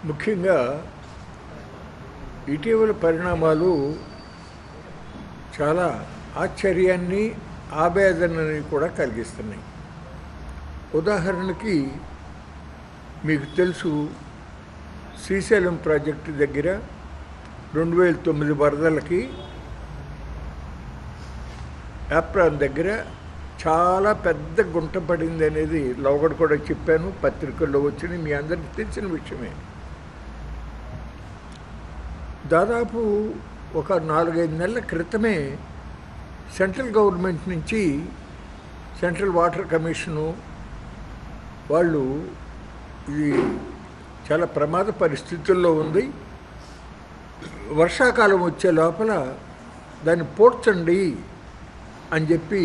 ముఖ్యంగా ఇటీవల పరిణామాలు చాలా ఆశ్చర్యాన్ని ఆవేదనని కూడా కలిగిస్తున్నాయి. ఉదాహరణకి మీకు తెలుసు, శ్రీశైలం ప్రాజెక్టు దగ్గర 2009 వరదలకి యాప్రాన్ దగ్గర చాలా పెద్ద గుంట పడింది అనేది లోగడ కూడా చెప్పాను, పత్రికల్లో వచ్చింది, మీ అందరికీ తెలిసిన విషయమే. దాదాపు ఒక 4-5 నెలల క్రితమే సెంట్రల్ గవర్నమెంట్ నుంచి సెంట్రల్ వాటర్ కమిషను వాళ్ళు ఇది చాలా ప్రమాద పరిస్థితుల్లో ఉంది, వర్షాకాలం వచ్చే లోపల దాన్ని పూడ్చండి అని చెప్పి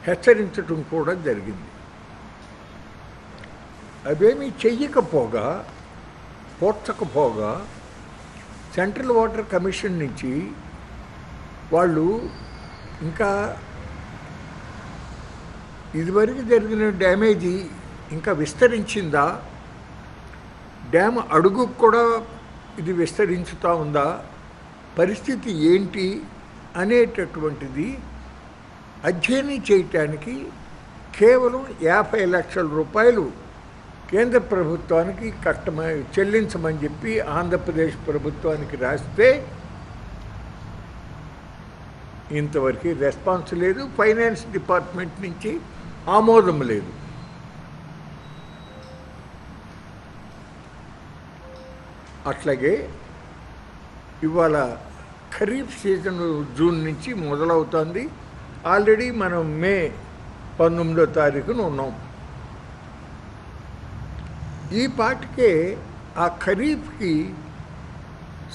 హెచ్చరించడం కూడా జరిగింది. అవేమీ చెయ్యకపోగా, పూడ్చకపోగా సెంట్రల్ వాటర్ కమిషన్ నుంచి వాళ్ళు ఇంకా ఇదివరకు జరిగిన డ్యామేజీ ఇంకా విస్తరించిందా, డ్యామ్ అడుగు కూడా ఇది విస్తరించుతూ ఉందా, పరిస్థితి ఏంటి అనేటటువంటిది అధ్యయనం చేయటానికి కేవలం 50 లక్షల రూపాయలు కేంద్ర ప్రభుత్వానికి చెల్లించమని చెప్పి ఆంధ్రప్రదేశ్ ప్రభుత్వానికి రాస్తే ఇంతవరకు రెస్పాన్స్ లేదు, ఫైనాన్స్ డిపార్ట్మెంట్ నుంచి ఆమోదం లేదు. అట్లాగే ఇవాళ ఖరీఫ్ సీజన్ జూన్ నుంచి మొదలవుతుంది. ఆల్రెడీ మనం మే 19వ తారీఖున ఉన్నాం. ఈ పాటికే ఆ ఖరీఫ్కి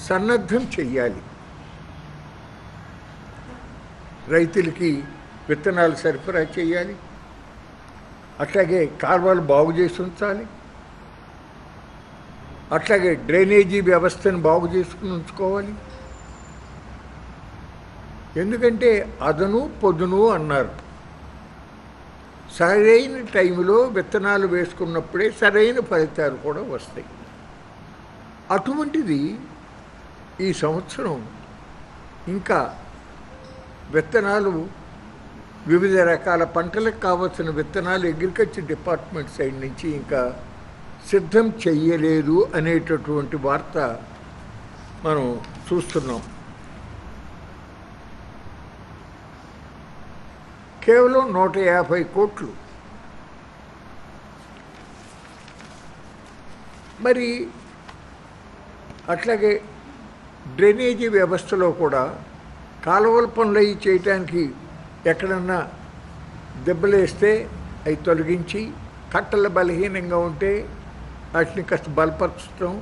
సన్నద్ధం చెయ్యాలి, రైతులకి విత్తనాలు సరఫరా చేయాలి, అట్లాగే కాలువలు బాగు చేసి ఉంచాలి, అట్లాగే డ్రైనేజీ వ్యవస్థను బాగు చేసుకుని ఉంచుకోవాలి. ఎందుకంటే అదను పొదును అన్నారు, సరైన టైంలో విత్తనాలు వేసుకున్నప్పుడే సరైన ఫలితాలు కూడా వస్తాయి. అటువంటిది ఈ సంవత్సరం ఇంకా విత్తనాలు, వివిధ రకాల పంటలకు కావాల్సిన విత్తనాలు అగ్రికల్చర్ డిపార్ట్మెంట్ సైడ్ నుంచి ఇంకా సిద్ధం చెయ్యలేదు అనేటటువంటి వార్త మనం చూస్తున్నాం. కేవలం 150 కోట్లు. మరి అట్లాగే డ్రైనేజీ వ్యవస్థలో కూడా కాలువల పనులు అవి చేయటానికి ఎక్కడన్నా దెబ్బలేస్తే అవి తొలగించి, కట్టలు బలహీనంగా ఉంటే వాటిని కాస్త బలపరచడం.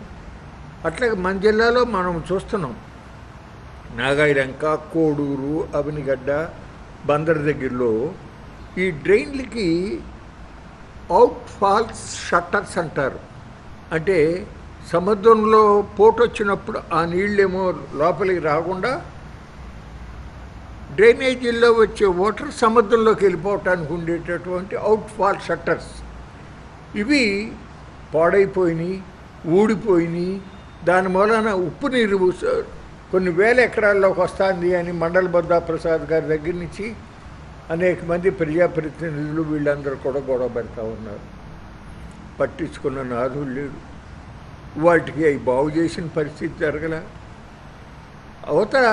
అట్లాగే మన జిల్లాలో మనం చూస్తున్నాం, నాగాయలంక, కోడూరు, అవనిగడ్డ, బందర్ దగ్గరలో ఈ డ్రైన్లకి అవుట్ ఫాల్స్ షట్టర్స్ అంటారు. అంటే సముద్రంలో పోటు వచ్చినప్పుడు ఆ నీళ్ళేమో లోపలికి రాకుండా డ్రైనేజీల్లో వచ్చే వాటర్ సముద్రంలోకి వెళ్ళిపోవటానికి ఉండేటటువంటి అవుట్ ఫాల్ షట్టర్స్ ఇవి పాడైపోయినాయి, ఊడిపోయినాయి. దాని మూలన ఉప్పు నీరు కొన్ని వేల ఎకరాల్లోకి వస్తుంది అని మండల బొద్దా ప్రసాద్ గారి దగ్గర నుంచి అనేక మంది ప్రజాప్రతినిధులు వీళ్ళందరూ కూడా గొడవ పెడతా ఉన్నారు. పట్టించుకున్న నాదులు లేడు, వాటికి అవి బాగు చేసిన పరిస్థితి జరగల. అవతల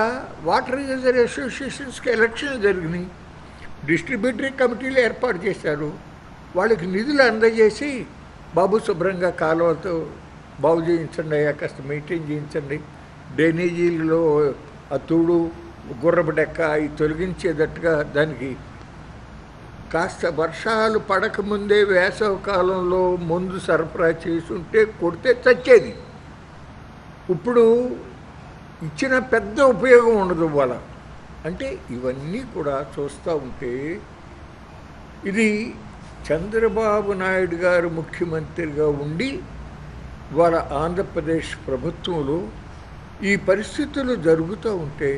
వాటర్ యూజర్ అసోసియేషన్స్కి ఎలక్షన్లు జరిగినాయి, డిస్ట్రిబ్యూటరీ కమిటీలు ఏర్పాటు చేశారు, వాళ్ళకి నిధులు అందజేసి బాబు శుభ్రంగా కాలువతో బాగు చేయించండి, అయ్యా కాస్త మెయింటైన్ చేయించండి, డ్రైనేజీలలో ఆ తూడు, గుర్రపు డెక్క అవి తొలగించేటట్టుగా దానికి కాస్త వర్షాలు పడకముందే వేసవి కాలంలో మందు సరఫరా చేసుంటే కొడితే చచ్చేది. ఇప్పుడు ఇచ్చిన పెద్ద ఉపయోగం ఉండదు వాళ్ళ. అంటే ఇవన్నీ కూడా చూస్తూ ఉంటే ఇది చంద్రబాబు నాయుడు గారు ముఖ్యమంత్రిగా ఉండి వాళ్ళ ఆంధ్రప్రదేశ్ ప్రభుత్వంలో ఈ పరిస్థితులు జరుగుతూ ఉంటే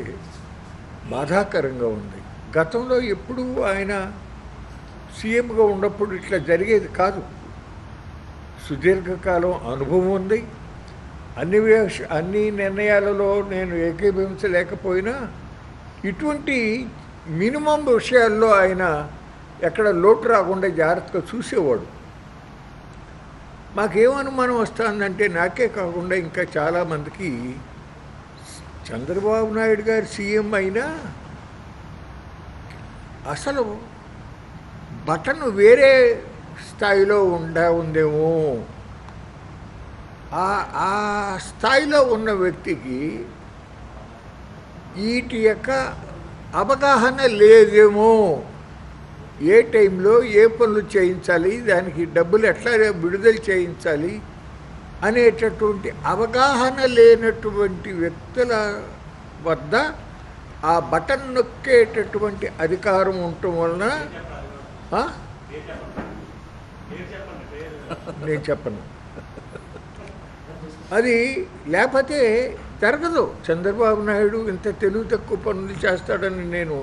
బాధాకరంగా ఉంది. గతంలో ఎప్పుడూ ఆయన సీఎంగా ఉన్నప్పుడు ఇట్లా జరిగేది కాదు. సుదీర్ఘకాలం అనుభవం ఉంది, అన్ని నిర్ణయాలలో నేను ఏకీభవించలేకపోయినా ఇటువంటి మినిమం విషయాల్లో ఆయన ఎక్కడ లోటు రాకుండా జాగ్రత్తగా చూసేవాడు. మాకేమనుమానం వస్తుందంటే నాకే కాకుండా ఇంకా చాలామందికి చంద్రబాబు నాయుడు గారు సీఎం అయినా అసలు బటన్ వేరే స్థాయిలో ఉందేమో, ఆ స్థాయిలో ఉన్న వ్యక్తికి వీటి యొక్క అవగాహన లేదేమో, ఏ టైంలో ఏ పనులు చేయించాలి, దానికి డబ్బులు ఎట్లా విడుదల చేయించాలి అనేటటువంటి అవగాహన లేనటువంటి వ్యక్తుల వద్ద ఆ బటన్ నొక్కేటటువంటి అధికారం ఉండటం వలన నేను చెప్పను, అది లేకపోతే జరగదు. చంద్రబాబు నాయుడు ఇంత తెలివి తక్కువ పనులు చేస్తాడని నేను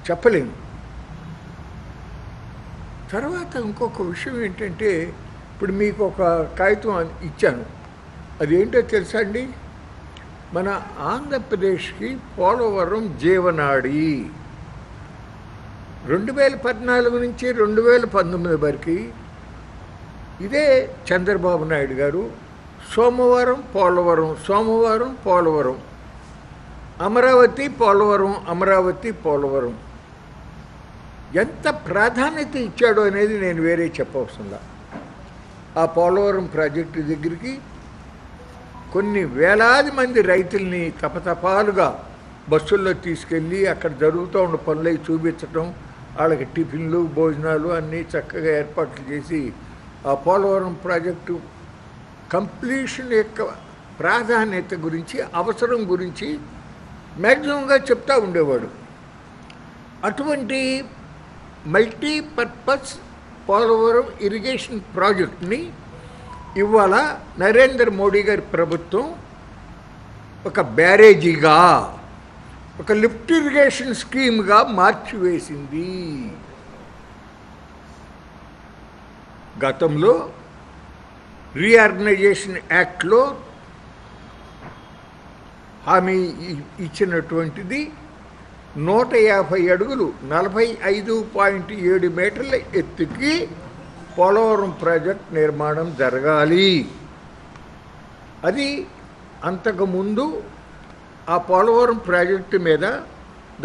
చెప్పలేను. తర్వాత ఇంకొక విషయం ఏంటంటే, ఇప్పుడు మీకు ఒక కాగితం ఇచ్చాను, అదేంటో తెలుసా అండి? మన ఆంధ్రప్రదేశ్కి పోలవరం జీవనాడి 2014 నుంచి 2019 వరకు ఇదే చంద్రబాబు నాయుడు గారు సోమవారం పోలవరం, అమరావతి పోలవరం ఎంత ప్రాధాన్యత ఇచ్చాడో అనేది నేను వేరే చెప్పవసరంలా. ఆ పోలవరం ప్రాజెక్టు దగ్గరికి కొన్ని వేలాది మంది రైతుల్ని తపతపాలుగా బస్సుల్లో తీసుకెళ్ళి అక్కడ జరుగుతూ ఉన్న పనులై చూపించడం, వాళ్ళకి టిఫిన్లు భోజనాలు అన్నీ చక్కగా ఏర్పాట్లు చేసి ఆ పోలవరం ప్రాజెక్టు కంప్లీషన్ యొక్క ప్రాధాన్యత గురించి, అవసరం గురించి మ్యాక్సిమంగా చెప్తూ ఉండేవాడు. అటువంటి మల్టీపర్పస్ పోలవరం ఇరిగేషన్ ప్రాజెక్ట్ని ఇవాళ నరేంద్ర మోడీ గారి ప్రభుత్వం ఒక బ్యారేజీగా, ఒక లిఫ్ట్ ఇరిగేషన్ స్కీమ్గా మార్చివేసింది. గతంలో రీఆర్గనైజేషన్ యాక్ట్లో హామీ ఇచ్చినటువంటిది 150 అడుగులు 45.7 మీటర్ల ఎత్తుకి పోలవరం ప్రాజెక్ట్ నిర్మాణం జరగాలి. అది అంతకుముందు ఆ పోలవరం ప్రాజెక్టు మీద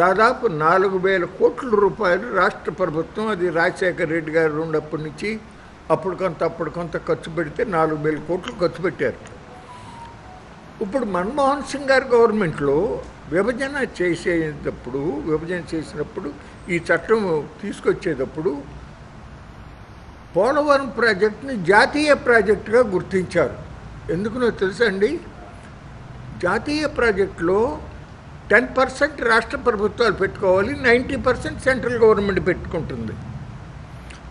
దాదాపు 4,000 కోట్ల రూపాయలు రాష్ట్ర ప్రభుత్వం, అది రాజశేఖర రెడ్డి గారు ఉన్నప్పటి నుంచి అప్పుడు కొంత ఖర్చు పెడితే 4,000 కోట్లు ఖర్చు పెట్టారు. ఇప్పుడు మన్మోహన్ సింగ్ గారి గవర్నమెంట్లో విభజన చేసినప్పుడు ఈ చట్టం తీసుకొచ్చేటప్పుడు పోలవరం ప్రాజెక్టుని జాతీయ ప్రాజెక్టుగా గుర్తించారు. ఎందుకునో తెలుసా అండి? జాతీయ ప్రాజెక్టులో 10% రాష్ట్ర ప్రభుత్వాలు పెట్టుకోవాలి, 90% సెంట్రల్ గవర్నమెంట్ పెట్టుకుంటుంది.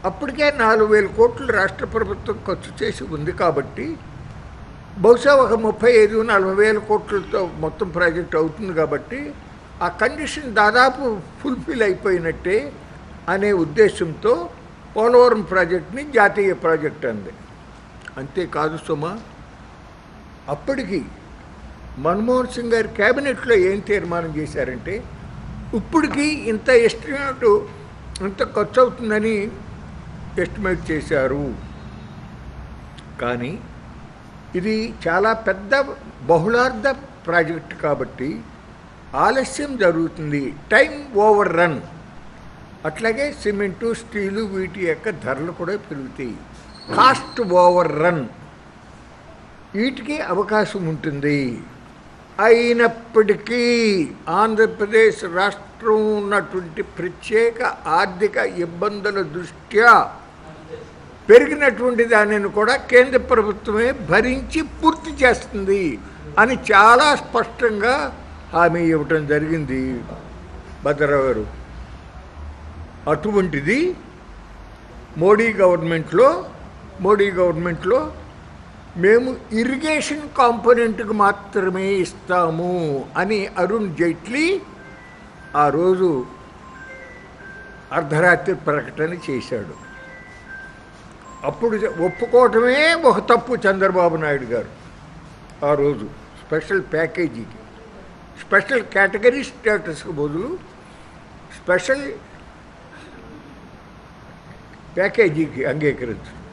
అప్పటికే 4,000 కోట్లు రాష్ట్ర ప్రభుత్వం ఖర్చు చేసి ఉంది కాబట్టి బహుశా ఒక 35-40 కోట్లతో మొత్తం ప్రాజెక్ట్ అవుతుంది. కాబట్టి ఆ కండిషన్ దాదాపు ఫుల్ఫిల్ అయిపోయినట్టే అనే ఉద్దేశంతో పోలవరం ప్రాజెక్ట్ని జాతీయ ప్రాజెక్ట్ అంది. అంతేకాదు సుమా, అప్పటికి మన్మోహన్ సింగ్ గారి క్యాబినెట్లో ఏం తీర్మానం చేశారంటే, ఇప్పటికి ఇంత ఎస్టిమేట్ ఇంత ఖర్చు అవుతుందని ఎస్టిమేట్ చేశారు. కానీ ఇది చాలా పెద్ద బహుళార్థ ప్రాజెక్ట్ కాబట్టి ఆలస్యం జరుగుతుంది, టైం ఓవర్ రన్. అట్లాగే సిమెంటు, స్టీలు వీటి యొక్క ధరలు కూడా పెరుగుతాయి, కాస్ట్ ఓవర్ రన్, వీటికి అవకాశం ఉంటుంది. అయినప్పటికీ ఆంధ్రప్రదేశ్ రాష్ట్రం ఉన్నటువంటి ప్రత్యేక ఆర్థిక ఇబ్బందుల దృష్ట్యా పెరిగినటువంటి దానిని కూడా కేంద్ర ప్రభుత్వమే భరించి పూర్తి చేస్తుంది అని చాలా స్పష్టంగా హామీ ఇవ్వటం జరిగింది భద్రరావు గారు. అటువంటిది మోడీ గవర్నమెంట్లో మేము ఇరిగేషన్ కాంపోనెంట్కి మాత్రమే ఇస్తాము అని అరుణ్ జైట్లీ ఆ రోజు అర్ధరాత్రి ప్రకటన చేశాడు. అప్పుడు ఒప్పుకోవటమే ఒక తప్పు చంద్రబాబు నాయుడు గారు. ఆ రోజు స్పెషల్ ప్యాకేజీకి, స్పెషల్ కేటగిరీ స్టేటస్కి బదులు స్పెషల్ ప్యాకేజీకి అంగీకరించు.